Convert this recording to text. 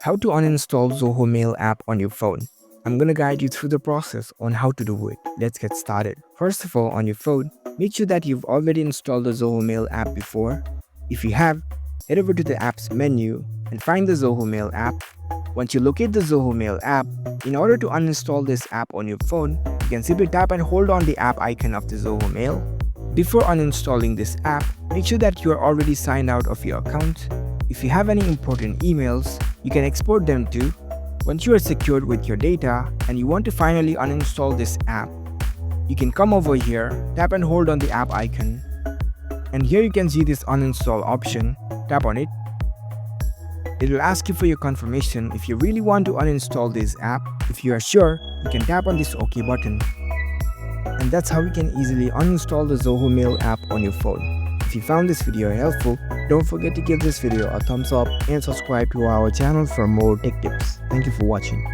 How to uninstall Zoho Mail app on your phone. I'm gonna guide you through the process on how to do it. Let's get started. First of all, on your phone, make sure that you've already installed the Zoho Mail app before. If you have, head over to the apps menu and find the Zoho Mail app. Once you locate the Zoho Mail app, in order to uninstall this app on your phone, you can simply tap and hold on the app icon of the Zoho Mail. Before uninstalling this app, make sure that you are already signed out of your account. If you have any important emails, you can export them too. Once you are secured with your data and you want to finally uninstall this app, you can come over here, tap and hold on the app icon, and here you can see this uninstall option. Tap on it. It will ask you for your confirmation if you really want to uninstall this app. If you are sure, you can tap on this OK button. And that's how you can easily uninstall the Zoho Mail app on your phone. If you found this video helpful, don't forget to give this video a thumbs up and subscribe to our channel for more tech tips. Thank you for watching.